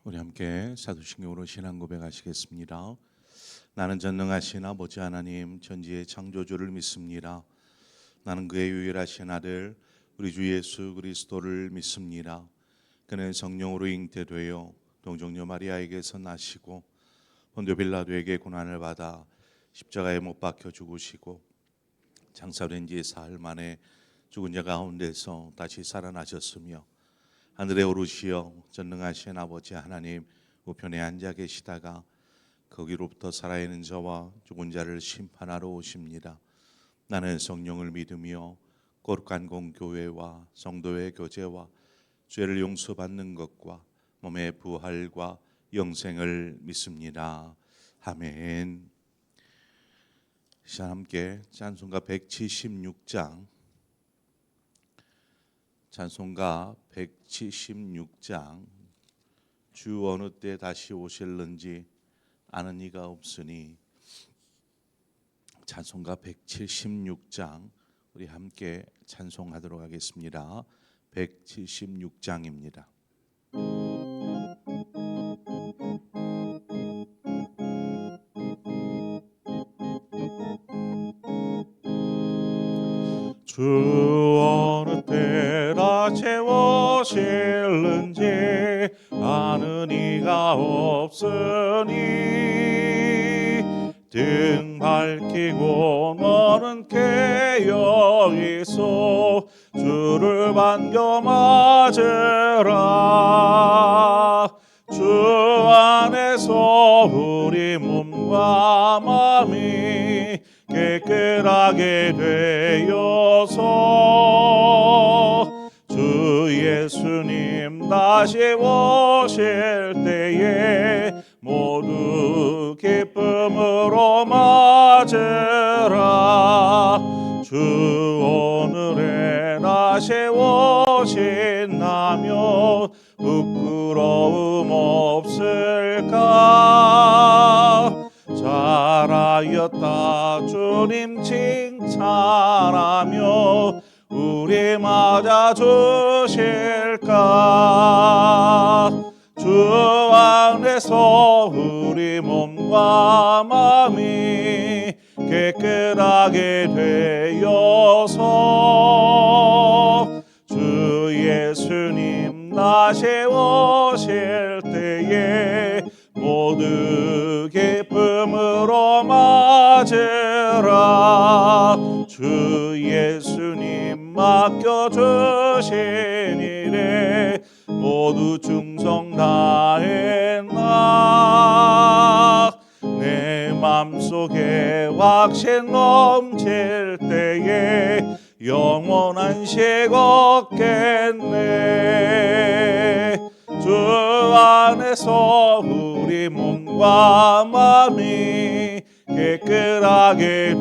우리 함께 사도신경으로 신앙 고백하시겠습니다. 나는 전능하신 아버지 하나님 전지의 창조주를 믿습니다. 나는 그의 유일하신 아들 우리 주 예수 그리스도를 믿습니다. 그는 성령으로 잉태되어 동정녀 마리아에게서 나시고 본디오 빌라도에게 고난을 받아 십자가에 못 박혀 죽으시고 장사된 지 사흘 만에 죽은 자 가운데서 다시 살아나셨으며 하늘에 오르시어 전능하신 아버지 하나님 우편에 앉아 계시다가 거기로부터 살아있는 자와 죽은 자를 심판하러 오십니다. 나는 성령을 믿으며 거룩한 공교회와 성도의 교제와 죄를 용서받는 것과 몸의 부활과 영생을 믿습니다. 아멘. 자, 함께 찬송가 176장 찬송가 176장 주 어느 때 다시 오실는지 아는 이가 없으니, 찬송가 176장 우리 함께 찬송하도록 하겠습니다. 176장입니다. 주 어느 때나 채워실는지 아는 이가 없으니 등 밝히고 너는 깨어 있어 주를 반겨 맞으라. 주 안에서 우리 몸과 마음이 깨끗하게 되어서 주 예수님 다시 오실 때에 모두 기쁨으로 맞으라. 주 오늘에 다시 오신다면 부끄러움 없을까? 잘하였다 주님 칭찬하며 우리 맞아 주실까? 주 안에서 우리 몸과 마음이 깨끗하게 되어서 주 예수님 다시 오실 때에 모두 기쁨으로 맞으라. 주 예수님 맡겨주신 일에 모두 충성 다했나. 내 맘속에 확신 넘칠 때에 영원한 식 없겠네. 주 안에서 우리 몸과 마음이 깨끗하게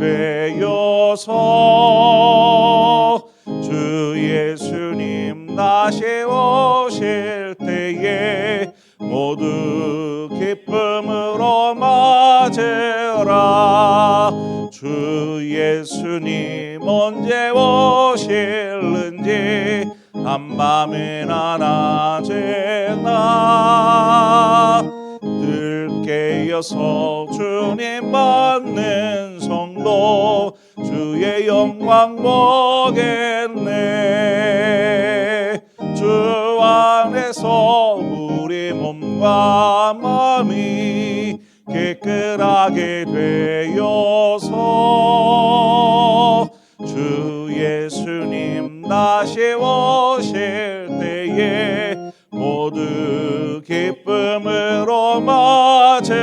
되어서 주 예수님 다시 오실 때에 모두 기쁨으로 맞으라. 주 예수님 언제 오실는지 한밤이나 낮에나 늘 깨어서 주님 받는 성도 주의 영광 보겠네. 주 안에서 우리 몸과 마음이 깨끗하게 되어서 주 예수님 다시 오실 때에 모두 기쁨으로 맞으라.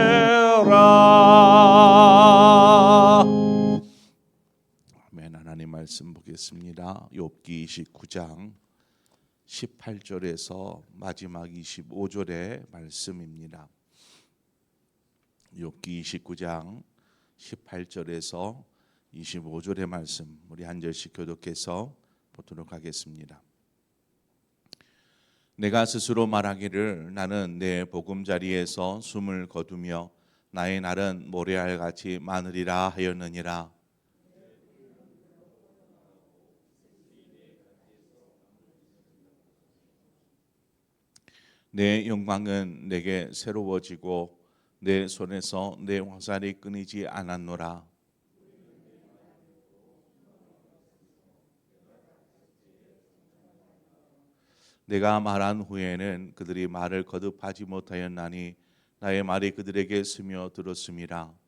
아멘. 하나님 말씀 보겠습니다. 욥기 29장 18절에서 마지막 25절의 말씀입니다. 욥기 29장 18절에서 25절의 말씀 우리 한 절씩 교독해서 보도록 하겠습니다. 내가 스스로 말하기를 나는 내 보금자리에서 숨을 거두며 나의 날은 모래알같이 많으리라 하였느니라. 내 영광은 내게 새로워지고 내 손에서 내 화살이 끊이지 않았노라. 내가 말한 후에는 그들이 말을 거듭하지 못하였나니 나의 말이 그들에게 스며 들었음이라.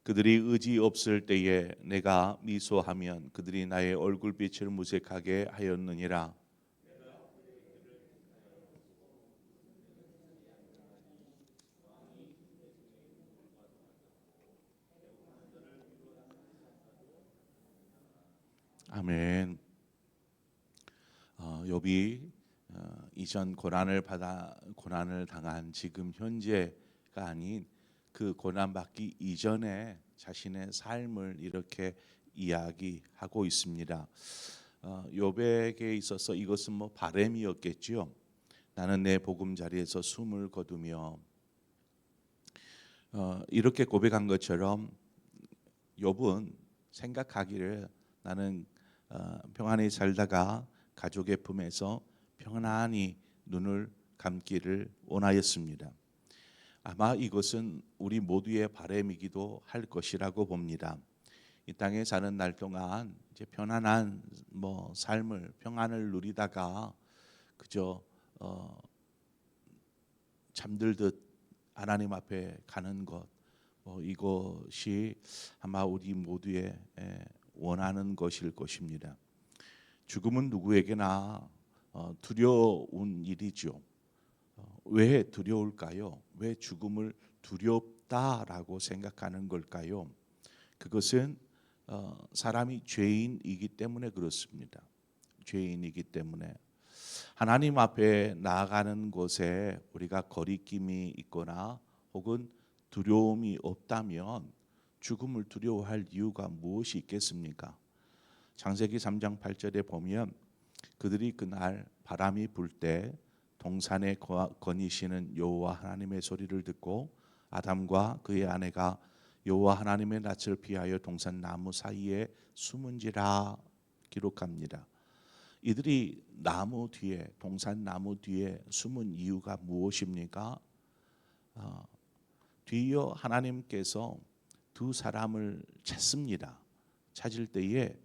그들이 의지 없을 때에 내가 미소하면 그들이 나의 얼굴빛을 무색하게 하였느니라. 아멘. 욥이 이전 고난을 당한 지금 현재가 아닌 그 고난 받기 이전에 자신의 삶을 이렇게 이야기하고 있습니다. 욥에게 있어서 이것은 뭐 바램이었겠지요. 나는 내 보금자리에서 숨을 거두며 이렇게 고백한 것처럼 욥은 생각하기를 나는 평안히 살다가 가족의 품에서 평안히 눈을 감기를 원하였습니다. 아마 이것은 우리 모두의 바람이기도 할 것이라고 봅니다. 이 땅에 사는 날 동안 이제 편안한 삶을 평안을 누리다가 그저 잠들듯 하나님 앞에 가는 것, 이것이 아마 우리 모두의 원하는 것일 것입니다. 죽음은 누구에게나 두려운 일이죠. 왜 두려울까요? 왜 죽음을 두렵다라고 생각하는 걸까요? 그것은 사람이 죄인이기 때문에 그렇습니다. 죄인이기 때문에 하나님 앞에 나아가는 곳에 우리가 거리낌이 있거나 혹은 두려움이 없다면 죽음을 두려워할 이유가 무엇이 있겠습니까? 창세기 3장 8절에 보면 그들이 그날 바람이 불 때 동산에 거니시는 여호와 하나님의 소리를 듣고 아담과 그의 아내가 여호와 하나님의 낯을 피하여 동산 나무 사이에 숨은지라 기록합니다. 이들이 나무 뒤에 동산 나무 뒤에 숨은 이유가 무엇입니까? 뒤이어 하나님께서 두 사람을 찾습니다. 찾을 때에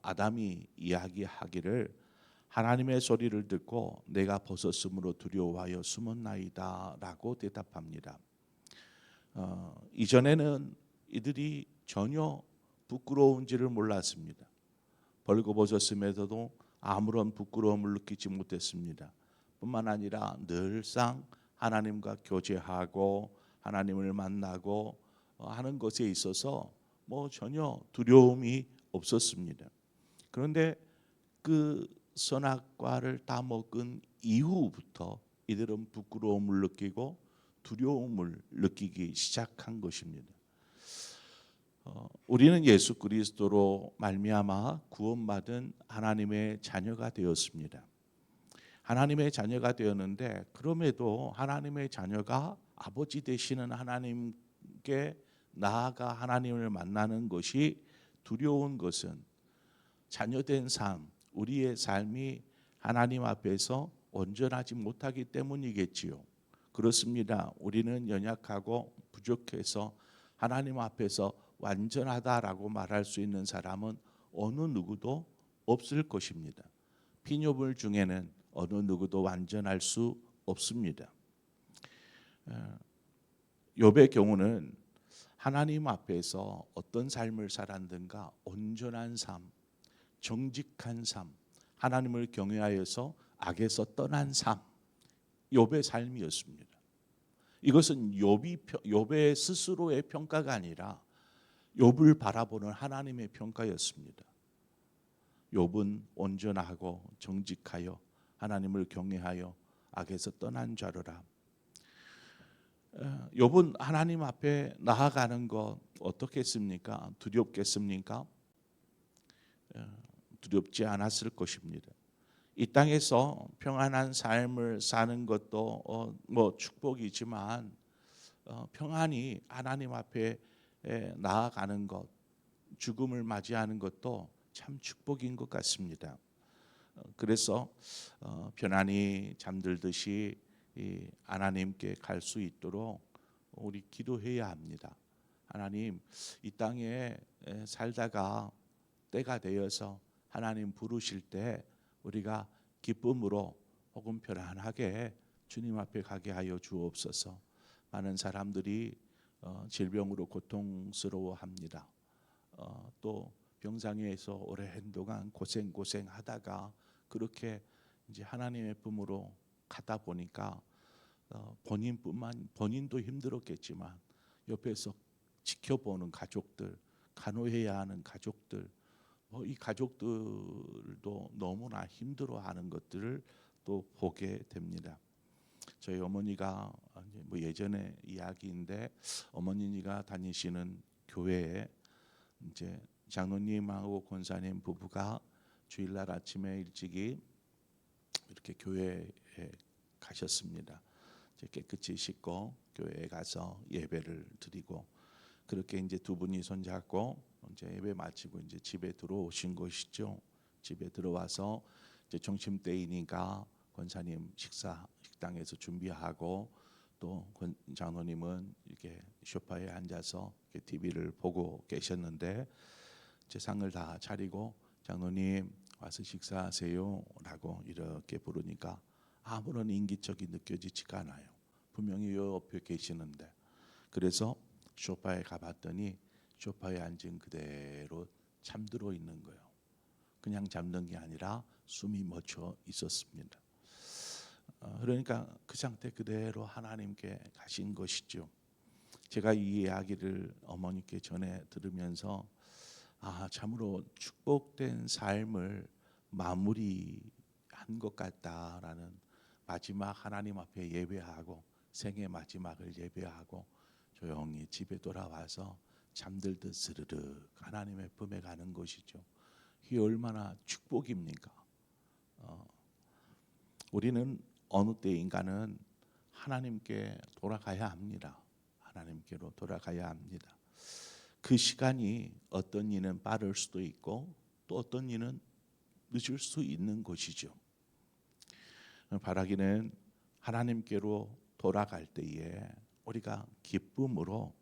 아담이 이야기하기를 하나님의 소리를 듣고 내가 벗었으므로 두려워하여 숨었나이다 라고 대답합니다. 이전에는 이들이 전혀 부끄러운지를 몰랐습니다. 벌거벗었음에도 아무런 부끄러움을 느끼지 못했습니다. 뿐만 아니라 늘상 하나님과 교제하고 하나님을 만나고 하는 것에 있어서 전혀 두려움이 없었습니다. 그런데 그 선악과를 따먹은 이후부터 이들은 부끄러움을 느끼고 두려움을 느끼기 시작한 것입니다. 우리는 예수 그리스도로 말미암아 구원받은 하나님의 자녀가 되었습니다. 하나님의 자녀가 되었는데 그럼에도 하나님의 자녀가 아버지 되시는 하나님께 나아가 하나님을 만나는 것이 두려운 것은 자녀된 삶, 우리의 삶이 하나님 앞에서 온전하지 못하기 때문이겠지요. 그렇습니다. 우리는 연약하고 부족해서 하나님 앞에서 완전하다라고 말할 수 있는 사람은 어느 누구도 없을 것입니다. 피조물 중에는 어느 누구도 완전할 수 없습니다. 욥의 경우는 하나님 앞에서 어떤 삶을 살았는가? 온전한 삶, 정직한 삶, 하나님을 경외하여서 악에서 떠난 삶, 욥의 삶이었습니다. 이것은 욥의 스스로의 평가가 아니라 욥을 바라보는 하나님의 평가였습니다. 욥은 온전하고 정직하여 하나님을 경외하여 악에서 떠난 자로라. 욥은 하나님 앞에 나아가는 것 어떻겠습니까? 두렵겠습니까? 두렵지 않았을 것입니다. 이 땅에서 평안한 삶을 사는 것도 축복이지만 평안히 하나님 앞에 나아가는 것, 죽음을 맞이하는 것도 참 축복인 것 같습니다. 그래서 편안히 잠들듯이 이 하나님께 갈 수 있도록 우리 기도해야 합니다. 하나님, 이 땅에 살다가 때가 되어서 하나님 부르실 때 우리가 기쁨으로 혹은 편안하게 주님 앞에 가게 하여 주옵소서. 많은 사람들이 질병으로 고통스러워합니다. 또 병상에서 오랜 동안 고생하다가 그렇게 이제 하나님의 품으로 가다 보니까 본인도 힘들었겠지만 옆에서 지켜보는 가족들, 간호해야 하는 가족들, 이 가족들도 너무나 힘들어하는 것들을 또 보게 됩니다. 저희 어머니가 뭐 예전의 이야기인데 어머니가 다니시는 교회에 이제 장로님하고 권사님 부부가 주일날 아침에 일찍이 이렇게 교회에 가셨습니다. 이제 깨끗이 씻고 교회에 가서 예배를 드리고 그렇게 이제 두 분이 손잡고 이제 예배 마치고 이제 집에 들어오신 것이죠. 집에 들어와서 이제 점심때이니까 권사님 식당에서 준비하고 또 장로님은 이렇게 소파에 앉아서 TV를 보고 계셨는데 제 상을 다 차리고 장로님 와서 식사하세요라고 이렇게 부르니까 아무런 인기척이 느껴지지가 않아요. 분명히 옆에 계시는데 그래서 소파에 가봤더니 소파에 앉은 그대로 잠들어 있는 거예요. 그냥 잠든 게 아니라 숨이 멎어 있었습니다. 그러니까 그 상태 그대로 하나님께 가신 것이죠. 제가 이 이야기를 어머니께 전해 들으면서 참으로 축복된 삶을 마무리한 것 같다라는 마지막 하나님 앞에 예배하고 생애 마지막을 예배하고 조용히 집에 돌아와서 잠들듯 스르륵 하나님의 품에 가는 것이죠. 이게 얼마나 축복입니까? 우리는 어느 때인가는 하나님께 돌아가야 합니다. 하나님께로 돌아가야 합니다. 그 시간이 어떤 이는 빠를 수도 있고 또 어떤 이는 늦을 수 있는 것이죠. 바라기는 하나님께로 돌아갈 때에 우리가 기쁨으로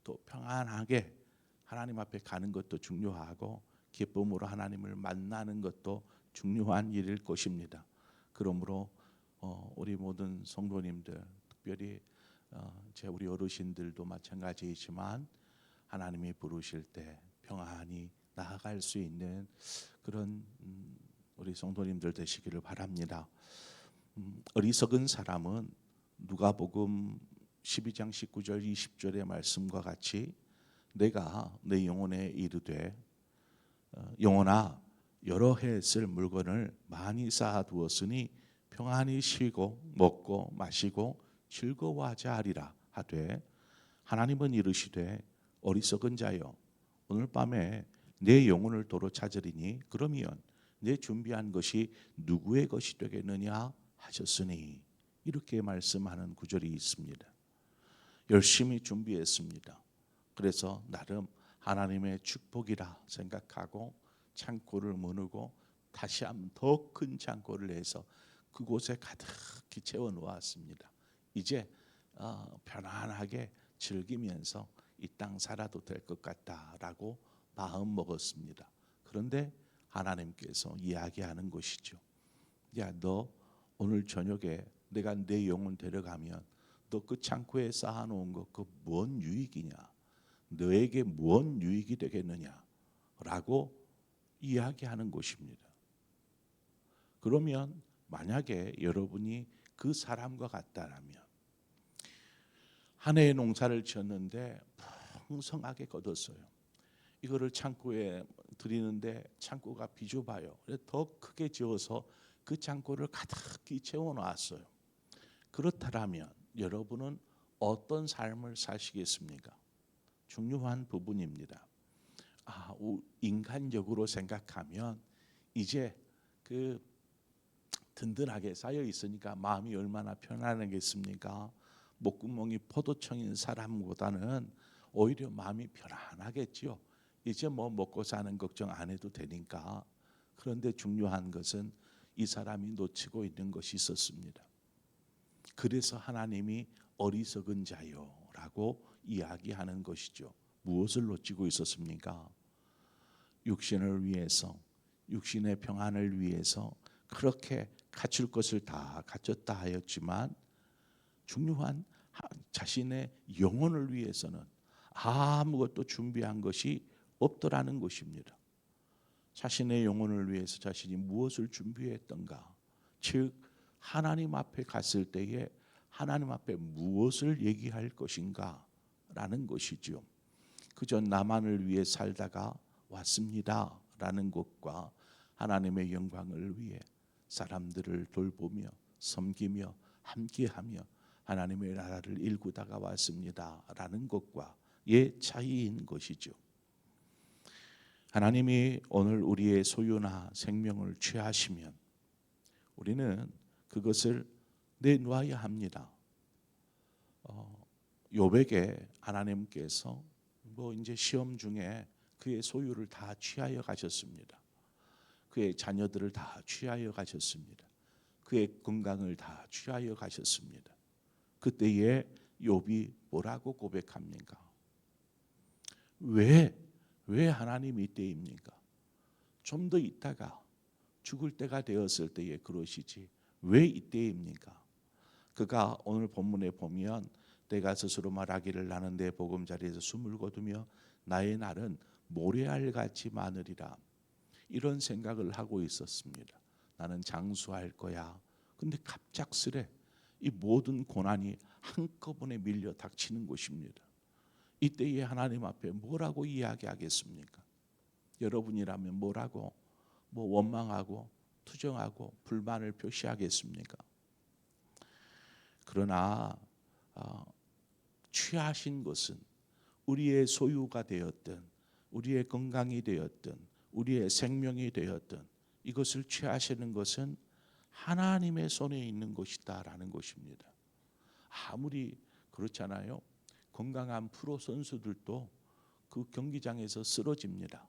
또 평안하게 하나님 앞에 가는 것도 중요하고 기쁨으로 하나님을 만나는 것도 중요한 일일 것입니다. 그러므로 우리 모든 성도님들 특별히 우리 어르신들도 마찬가지이지만 하나님이 부르실 때 평안히 나아갈 수 있는 그런 우리 성도님들 되시기를 바랍니다. 어리석은 사람은 누가복음 12장 19절 20절의 말씀과 같이 내가 내 영혼에 이르되 영혼아 여러 해 쓸 물건을 많이 쌓아두었으니 평안히 쉬고 먹고 마시고 즐거워하자 하리라 하되 하나님은 이르시되 어리석은 자여 오늘 밤에 내 영혼을 도로 찾으리니 그러면 내 준비한 것이 누구의 것이 되겠느냐 하셨으니 이렇게 말씀하는 구절이 있습니다. 열심히 준비했습니다. 그래서 나름 하나님의 축복이라 생각하고 창고를 무누고 다시 한번 더 큰 창고를 해서 그곳에 가득히 채워 놓았습니다. 이제 편안하게 즐기면서 이 땅 살아도 될 것 같다라고 마음 먹었습니다. 그런데 하나님께서 이야기하는 것이죠. 야, 너 오늘 저녁에 내가 내 영혼 데려가면 너 그 창고에 쌓아놓은 거 그 뭔 유익이냐? 너에게 뭔 유익이 되겠느냐? 라고 이야기하는 것입니다. 그러면 만약에 여러분이 그 사람과 같다라면 한 해의 농사를 지었는데 풍성하게 거뒀어요. 이거를 창고에 드리는데 창고가 비좁아요. 그래서 더 크게 지어서 그 창고를 가득히 채워놨어요. 그렇다면 여러분은 어떤 삶을 사시겠습니까? 중요한 부분입니다. 인간적으로 생각하면 이제 그 든든하게 쌓여 있으니까 마음이 얼마나 편안하겠습니까? 목구멍이 포도청인 사람보다는 오히려 마음이 편안하겠지요. 이제 뭐 먹고 사는 걱정 안 해도 되니까. 그런데 중요한 것은 이 사람이 놓치고 있는 것이 있었습니다. 그래서 하나님이 어리석은 자요라고 이야기하는 것이죠. 무엇을 놓치고 있었습니까? 육신을 위해서, 육신의 평안을 위해서 그렇게 갖출 것을 다 갖췄다 하였지만 중요한 자신의 영혼을 위해서는 아무것도 준비한 것이 없더라는 것입니다. 자신의 영혼을 위해서 자신이 무엇을 준비했던가? 즉 하나님 앞에 갔을 때에 하나님 앞에 무엇을 얘기할 것인가? 라는 것이죠. 그저 나만을 위해 살다가 왔습니다 라는 것과 하나님의 영광을 위해 사람들을 돌보며 섬기며 함께하며 하나님의 나라를 일구다가 왔습니다 라는 것과의 차이인 것이죠. 하나님이 오늘 우리의 소유나 생명을 취하시면 우리는 그것을 내놓아야 합니다. 욥에게 하나님께서 이제 시험 중에 그의 소유를 다 취하여 가셨습니다. 그의 자녀들을 다 취하여 가셨습니다. 그의 건강을 다 취하여 가셨습니다. 그때에 욥이 뭐라고 고백합니까? 왜 하나님이 이때입니까? 좀 더 있다가 죽을 때가 되었을 때에 그러시지 왜 이때입니까? 그가 오늘 본문에 보면 내가 스스로 말하기를 나는 내 보금자리에서 숨을 거두며 나의 날은 모래알같이 많으리라 이런 생각을 하고 있었습니다. 나는 장수할 거야. 근데 갑작스레 이 모든 고난이 한꺼번에 밀려 닥치는 것입니다. 이때에 하나님 앞에 뭐라고 이야기하겠습니까? 여러분이라면 뭐라고 원망하고 투정하고 불만을 표시하겠습니까? 그러나 취하신 것은 우리의 소유가 되었든 우리의 건강이 되었든 우리의 생명이 되었든 이것을 취하시는 것은 하나님의 손에 있는 것이다라는 것입니다. 아무리 그렇잖아요. 건강한 프로 선수들도 그 경기장에서 쓰러집니다.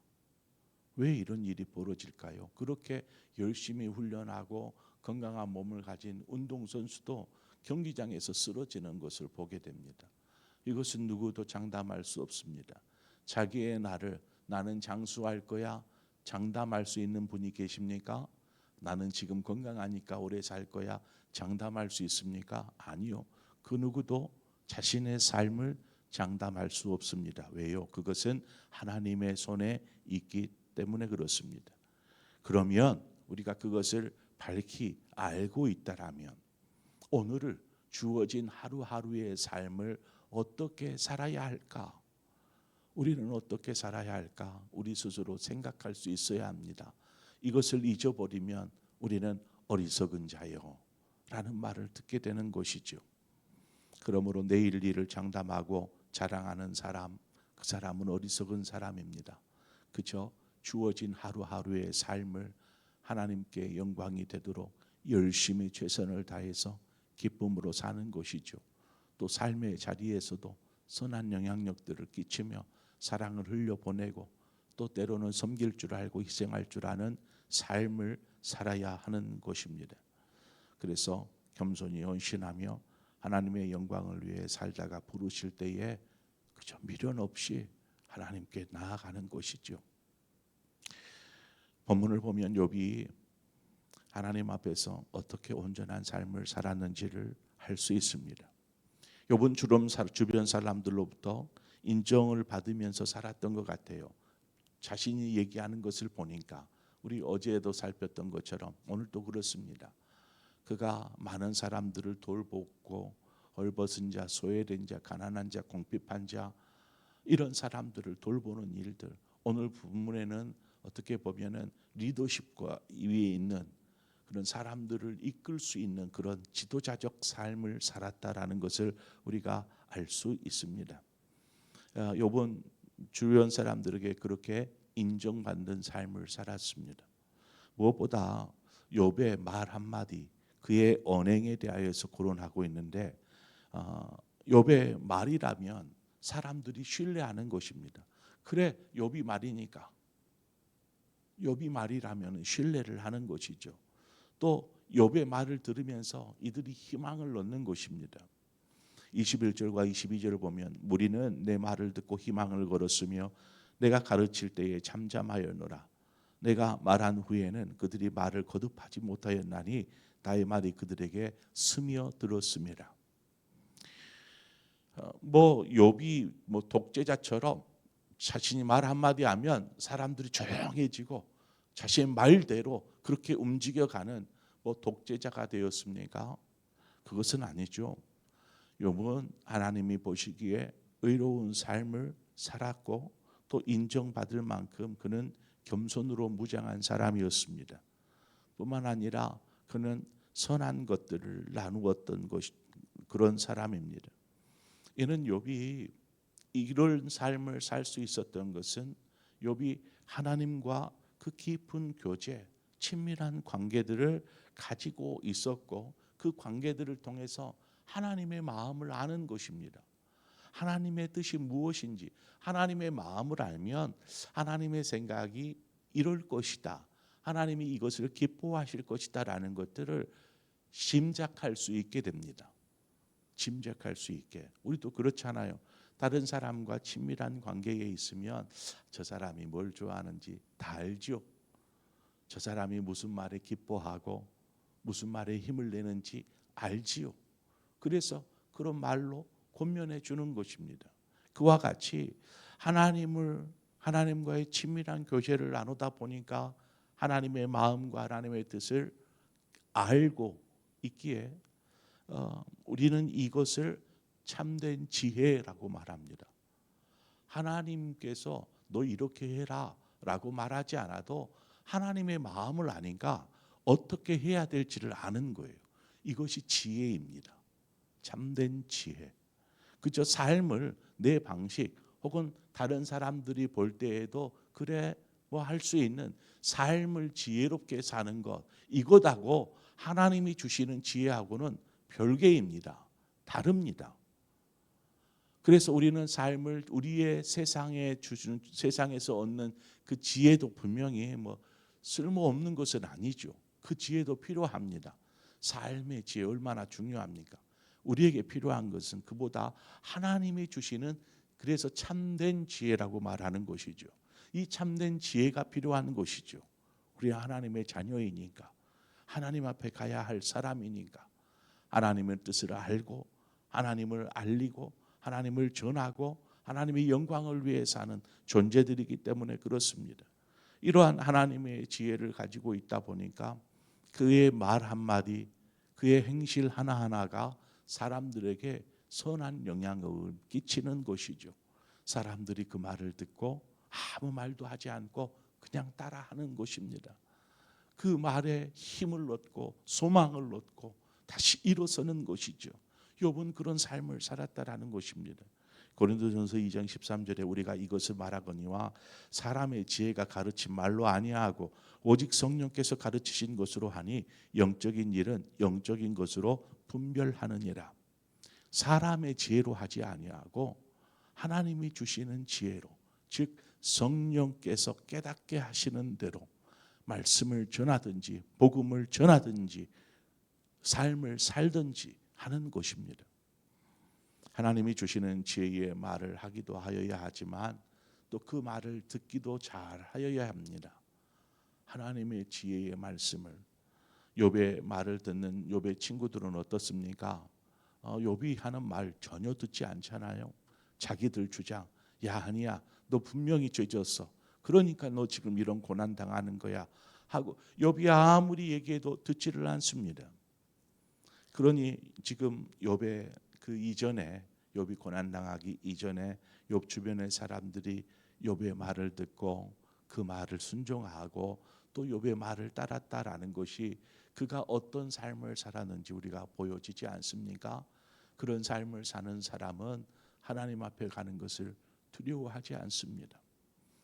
왜 이런 일이 벌어질까요? 그렇게 열심히 훈련하고 건강한 몸을 가진 운동선수도 경기장에서 쓰러지는 것을 보게 됩니다. 이것은 누구도 장담할 수 없습니다. 자기의 날을 나는 장수할 거야 장담할 수 있는 분이 계십니까? 나는 지금 건강하니까 오래 살 거야 장담할 수 있습니까? 아니요. 그 누구도 자신의 삶을 장담할 수 없습니다. 왜요? 그것은 하나님의 손에 있기 때문에 그렇습니다. 그러면 우리가 그것을 밝히 알고 있다라면 오늘을 주어진 하루하루의 삶을 어떻게 살아야 할까? 우리는 어떻게 살아야 할까? 우리 스스로 생각할 수 있어야 합니다. 이것을 잊어버리면 우리는 어리석은 자요 라는 말을 듣게 되는 것이죠. 그러므로 내일 일을 장담하고 자랑하는 사람, 그 사람은 어리석은 사람입니다. 그저 주어진 하루하루의 삶을 하나님께 영광이 되도록 열심히 최선을 다해서 기쁨으로 사는 것이죠. 또 삶의 자리에서도 선한 영향력들을 끼치며 사랑을 흘려보내고 또 때로는 섬길 줄 알고 희생할 줄 아는 삶을 살아야 하는 것입니다. 그래서 겸손히 헌신하며 하나님의 영광을 위해 살다가 부르실 때에 그저 미련 없이 하나님께 나아가는 것이죠. 본문을 보면 욥이 하나님 앞에서 어떻게 온전한 삶을 살았는지를 알 수 있습니다. 욥은 주변 사람들로부터 인정을 받으면서 살았던 것 같아요. 자신이 얘기하는 것을 보니까 우리 어제도 살폈던 것처럼 오늘도 그렇습니다. 그가 많은 사람들을 돌보고 헐벗은 자, 소외된 자, 가난한 자, 궁핍한 자 이런 사람들을 돌보는 일들 오늘 본문에는 어떻게 보면은 리더십과 위에 있는 그런 사람들을 이끌 수 있는 그런 지도자적 삶을 살았다라는 것을 우리가 알 수 있습니다. 욥은 주변 사람들에게 그렇게 인정받는 삶을 살았습니다. 무엇보다 욥의 말 한마디 그의 언행에 대하여서 거론하고 있는데 욥의 말이라면 사람들이 신뢰하는 것입니다. 그래, 욥이 말이니까. 욥이 말이라면 신뢰를 하는 것이죠. 또 욥의 말을 들으면서 이들이 희망을 얻는 것입니다. 21절과 22절을 보면 무리는 내 말을 듣고 희망을 걸었으며 내가 가르칠 때에 잠잠하였노라. 내가 말한 후에는 그들이 말을 거듭하지 못하였나니 나의 말이 그들에게 스며들었음이라. 욥이 독재자처럼 자신이 말 한마디 하면 사람들이 조용해지고 자신의 말대로 그렇게 움직여가는 독재자가 되었습니까? 그것은 아니죠. 욥은 하나님이 보시기에 의로운 삶을 살았고 또 인정받을 만큼 그는 겸손으로 무장한 사람이었습니다. 뿐만 아니라 그는 선한 것들을 나누었던 그런 사람입니다. 이는 욥이 이런 삶을 살 수 있었던 것은 욥이 하나님과 그 깊은 교제, 친밀한 관계들을 가지고 있었고 그 관계들을 통해서 하나님의 마음을 아는 것입니다. 하나님의 뜻이 무엇인지 하나님의 마음을 알면 하나님의 생각이 이럴 것이다. 하나님이 이것을 기뻐하실 것이다 라는 것들을 짐작할 수 있게 됩니다. 짐작할 수 있게. 우리도 그렇잖아요. 다른 사람과 친밀한 관계에 있으면 저 사람이 뭘 좋아하는지 다 알죠. 저 사람이 무슨 말에 기뻐하고 무슨 말에 힘을 내는지 알지요. 그래서 그런 말로 권면해 주는 것입니다. 그와 같이 하나님과의 친밀한 교제를 나누다 보니까 하나님의 마음과 하나님의 뜻을 알고 있기에 우리는 이것을 참된 지혜라고 말합니다. 하나님께서 너 이렇게 해라 라고 말하지 않아도 하나님의 마음을 아니까 어떻게 해야 될지를 아는 거예요. 이것이 지혜입니다. 참된 지혜. 그저 삶을 내 방식 혹은 다른 사람들이 볼 때에도 그래 할 수 있는 삶을 지혜롭게 사는 것, 이것하고 하나님이 주시는 지혜하고는 별개입니다. 다릅니다. 그래서 우리는 삶을 우리의 세상에서 얻는 그 지혜도 분명히 쓸모없는 것은 아니죠. 그 지혜도 필요합니다. 삶의 지혜 얼마나 중요합니까? 우리에게 필요한 것은 그보다 하나님이 주시는, 그래서 참된 지혜라고 말하는 것이죠. 이 참된 지혜가 필요한 것이죠. 우리 하나님의 자녀이니까, 하나님 앞에 가야 할 사람이니까, 하나님의 뜻을 알고 하나님을 알리고 하나님을 전하고 하나님의 영광을 위해 사는 존재들이기 때문에 그렇습니다. 이러한 하나님의 지혜를 가지고 있다 보니까 그의 말 한마디, 그의 행실 하나하나가 사람들에게 선한 영향을 끼치는 것이죠. 사람들이 그 말을 듣고 아무 말도 하지 않고 그냥 따라하는 것입니다. 그 말에 힘을 얻고 소망을 얻고 다시 일어서는 것이죠. 욥은 그런 삶을 살았다라는 것입니다. 고린도전서 2장 13절에 우리가 이것을 말하거니와 사람의 지혜가 가르친 말로 아니하고 오직 성령께서 가르치신 것으로 하니 영적인 일은 영적인 것으로 분별하느니라. 사람의 지혜로 하지 아니하고 하나님이 주시는 지혜로, 즉 성령께서 깨닫게 하시는 대로 말씀을 전하든지 복음을 전하든지 삶을 살든지 하는 것입니다. 하나님이 주시는 지혜의 말을 하기도 하여야 하지만 또 그 말을 듣기도 잘 하여야 합니다. 하나님의 지혜의 말씀을, 욥의 말을 듣는 욥의 친구들은 어떻습니까? 욥이 하는 말 전혀 듣지 않잖아요. 자기들 주장, 야 아니야 너 분명히 죄졌어, 그러니까 너 지금 이런 고난 당하는 거야 하고 욥이 아무리 얘기해도 듣지를 않습니다. 그러니 지금 욥의 그 이전에, 욥이 고난 당하기 이전에 욥 주변의 사람들이 욥의 말을 듣고 그 말을 순종하고 또 욥의 말을 따랐다라는 것이 그가 어떤 삶을 살았는지 우리가 보여지지 않습니까? 그런 삶을 사는 사람은 하나님 앞에 가는 것을 두려워하지 않습니다.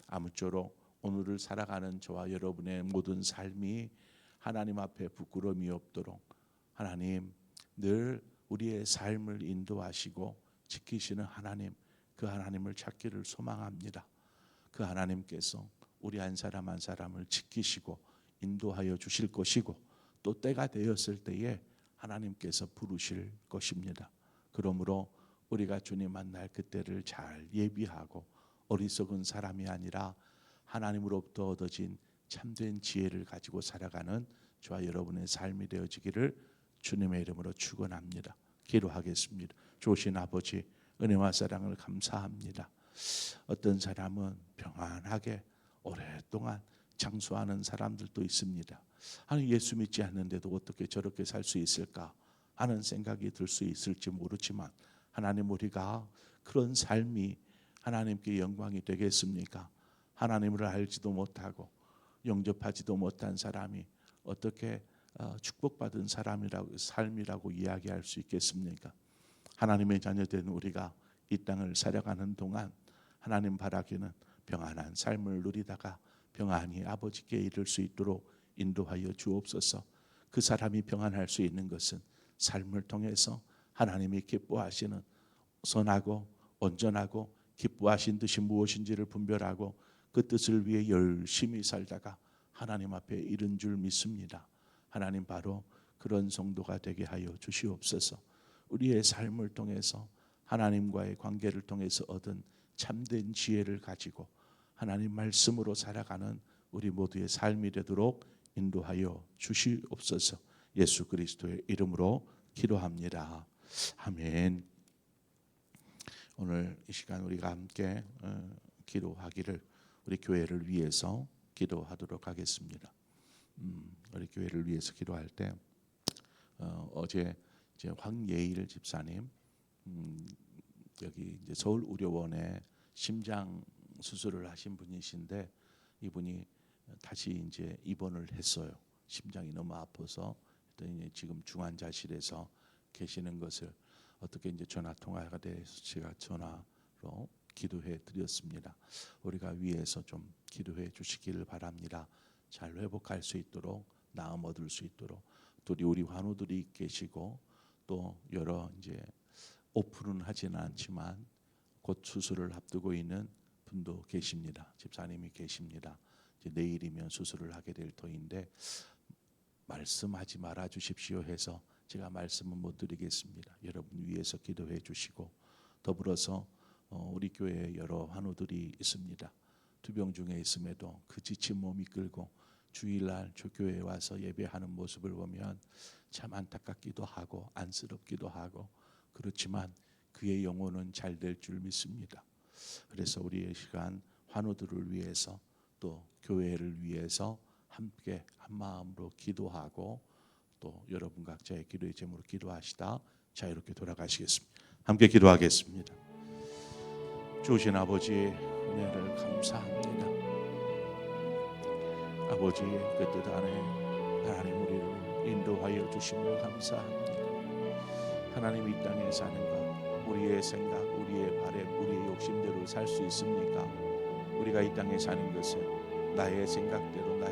아무쪼록 오늘을 살아가는 저와 여러분의 모든 삶이 하나님 앞에 부끄러움이 없도록 하나님 늘 우리의 삶을 인도하시고 지키시는 하나님, 그 하나님을 찾기를 소망합니다. 그 하나님께서 우리 한 사람 한 사람을 지키시고 인도하여 주실 것이고 또 때가 되었을 때에 하나님께서 부르실 것입니다. 그러므로 우리가 주님 만날 그때를 잘 예비하고 어리석은 사람이 아니라 하나님으로부터 얻어진 참된 지혜를 가지고 살아가는 저와 여러분의 삶이 되어지기를 주님의 이름으로 축원합니다. 기도하겠습니다. 좋으신 아버지, 은혜와 사랑을 감사합니다. 어떤 사람은 평안하게 오랫동안 장수하는 사람들도 있습니다. 아니, 예수 믿지 않는데도 어떻게 저렇게 살 수 있을까 하는 생각이 들 수 있을지 모르지만 하나님, 우리가 그런 삶이 하나님께 영광이 되겠습니까? 하나님을 알지도 못하고 영접하지도 못한 사람이 어떻게 축복받은 삶이라고 이야기할 수 있겠습니까? 하나님의 자녀된 우리가 이 땅을 살아가는 동안 하나님 바라기는 평안한 삶을 누리다가 평안히 아버지께 이를 수 있도록 인도하여 주옵소서. 그 사람이 평안할 수 있는 것은 삶을 통해서 하나님이 기뻐하시는 선하고 온전하고 기뻐하신 뜻이 무엇인지를 분별하고 그 뜻을 위해 열심히 살다가 하나님 앞에 이른 줄 믿습니다. 하나님, 바로 그런 성도가 되게 하여 주시옵소서. 우리의 삶을 통해서 하나님과의 관계를 통해서 얻은 참된 지혜를 가지고 하나님 말씀으로 살아가는 우리 모두의 삶이 되도록 인도하여 주시옵소서. 예수 그리스도의 이름으로 기도합니다. 아멘. 오늘 이 시간 우리가 함께 기도하기를, 우리 교회를 위해서 기도하도록 하겠습니다. 우리 교회를 위해서 기도할 때 어제 이제 황예일 집사님 여기 이제 서울의료원에 심장 수술을 하신 분이신데 이분이 다시 이제 입원을 했어요. 심장이 너무 아파서 지금 중환자실에서 계시는 것을 어떻게 이제 전화 통화가 돼서 제가 전화로 기도해 드렸습니다. 우리가 위에서 좀 기도해 주시기를 바랍니다. 잘 회복할 수 있도록, 나음 얻을 수 있도록. 또 우리 환우들이 계시고 또 여러 이제 오픈은 하지는 않지만 곧 수술을 앞두고 있는 분도 계십니다. 집사님이 계십니다. 이제 내일이면 수술을 하게 될 터인데 말씀하지 말아 주십시오 해서 제가 말씀은 못 드리겠습니다. 여러분 위해서 기도해 주시고, 더불어서 우리 교회에 여러 환우들이 있습니다. 투병 중에 있음에도 그 지친 몸이 끌고 주일날 조교회에 와서 예배하는 모습을 보면 참 안타깝기도 하고 안쓰럽기도 하고, 그렇지만 그의 영혼은 잘 될 줄 믿습니다. 그래서 우리의 시간 환우들을 위해서 또 교회를 위해서 함께 한 마음으로 기도하고 또 여러분 각자의 기도의 제목으로 기도하시다 자유롭게 돌아가시겠습니다. 함께 기도하겠습니다. 주신 아버지, 은혜를 감사합니다. 아버지의 그 뜻 안에 하나님 우리를 인도하여 주심을 감사합니다. 하나님, 이 땅에 사는 것, 우리의 생각, 우리의 바람, 우리의 욕심대로 살 수 있습니까? 우리가 이 땅에 사는 것은 나의 생각대로,